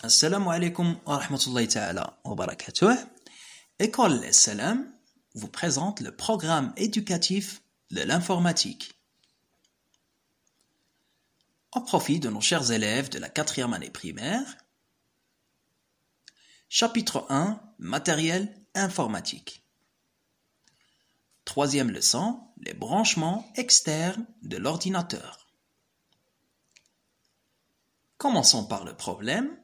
Assalamu alaikum wa rahmatullahi ta'ala wa barakatuh. École Salam vous présente le programme éducatif de l'informatique. Au profit de nos chers élèves de la 4e année primaire, chapitre 1, matériel informatique. 3e leçon, les branchements externes de l'ordinateur. Commençons par le problème.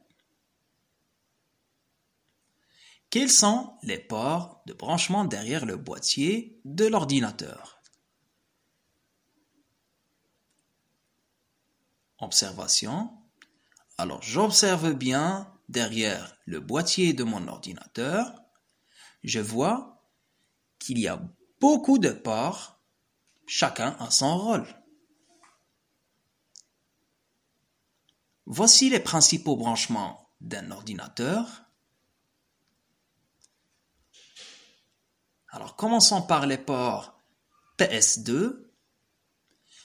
Quels sont les ports de branchement derrière le boîtier de l'ordinateur? Observation. Alors, j'observe bien derrière le boîtier de mon ordinateur. Je vois qu'il y a beaucoup de ports, chacun a son rôle. Voici les principaux branchements d'un ordinateur. Alors, commençons par les ports PS2.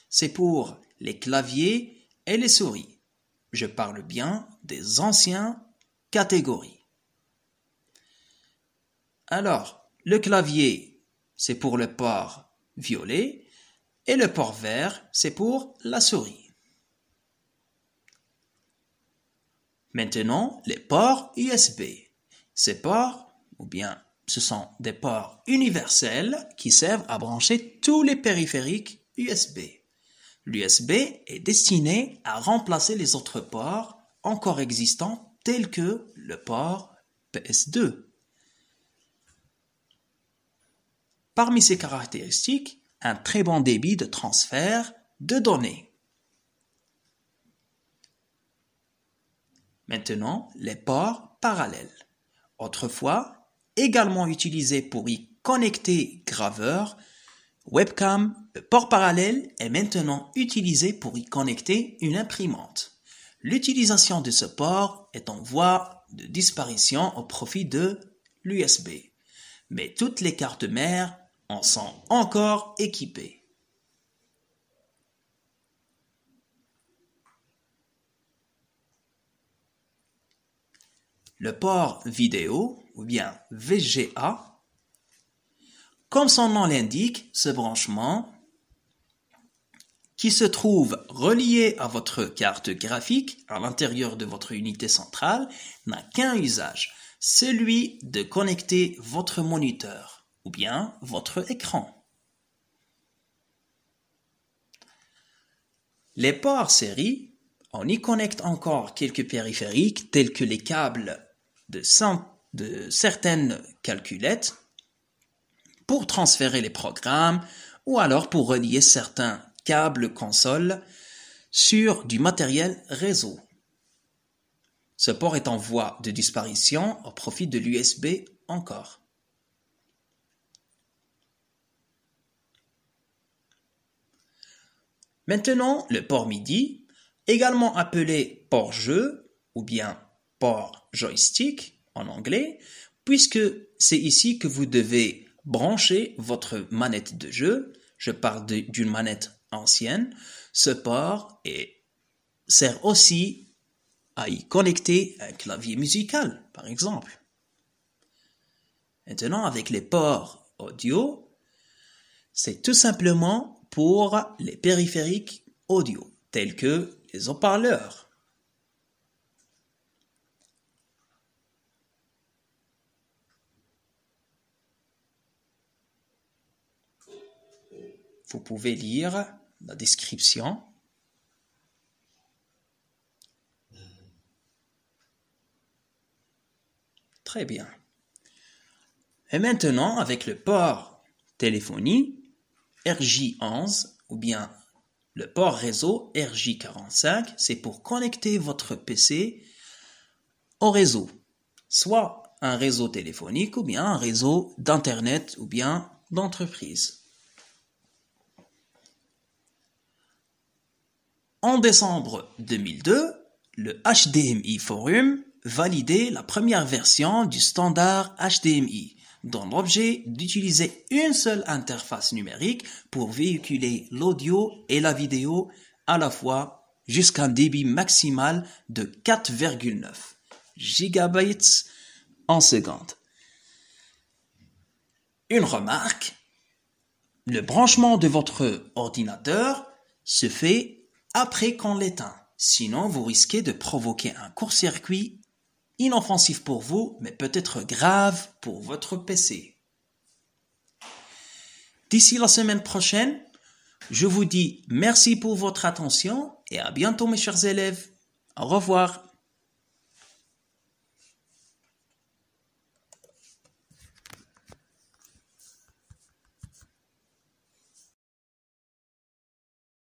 C'est pour les claviers et les souris. Je parle bien des anciennes catégories. Alors, le clavier, c'est pour le port violet et le port vert, c'est pour la souris. Maintenant, les ports USB. Ces ports, ou bien ce sont des ports universels qui servent à brancher tous les périphériques USB. L'USB est destiné à remplacer les autres ports encore existants tels que le port PS2. Parmi ces caractéristiques, un très bon débit de transfert de données. Maintenant, les ports parallèles. Autrefois, également utilisés pour y connecter graveurs, webcam, le port parallèle est maintenant utilisé pour y connecter une imprimante. L'utilisation de ce port est en voie de disparition au profit de l'USB, mais toutes les cartes mères en sont encore équipées. Le port vidéo, ou bien VGA, comme son nom l'indique, ce branchement qui se trouve relié à votre carte graphique à l'intérieur de votre unité centrale n'a qu'un usage, celui de connecter votre moniteur ou bien votre écran. Les ports série, on y connecte encore quelques périphériques tels que les câbles de certaines calculettes pour transférer les programmes ou alors pour relier certains câbles console sur du matériel réseau. Ce port est en voie de disparition au profit de l'USB encore. Maintenant, le port MIDI, également appelé port jeu ou bien port joystick en anglais, puisque c'est ici que vous devez brancher votre manette de jeu. Je parle d'une manette ancienne. Ce port sert aussi à y connecter un clavier musical, par exemple. Maintenant, avec les ports audio, c'est tout simplement pour les périphériques audio, tels que les haut-parleurs. Vous pouvez lire la description. Très bien. Et maintenant, avec le port téléphonie RJ11 ou bien le port réseau RJ45, c'est pour connecter votre PC au réseau, soit un réseau téléphonique ou bien un réseau d'internet ou bien d'entreprise. En décembre 2002, le HDMI Forum validait la première version du standard HDMI, dont l'objet d'utiliser une seule interface numérique pour véhiculer l'audio et la vidéo à la fois jusqu'à un débit maximal de 4,9. gigabytes en seconde. Une remarque, le branchement de votre ordinateur se fait après qu'on l'éteint. Sinon, vous risquez de provoquer un court-circuit inoffensif pour vous, mais peut-être grave pour votre PC. D'ici la semaine prochaine, je vous dis merci pour votre attention et à bientôt mes chers élèves. Au revoir.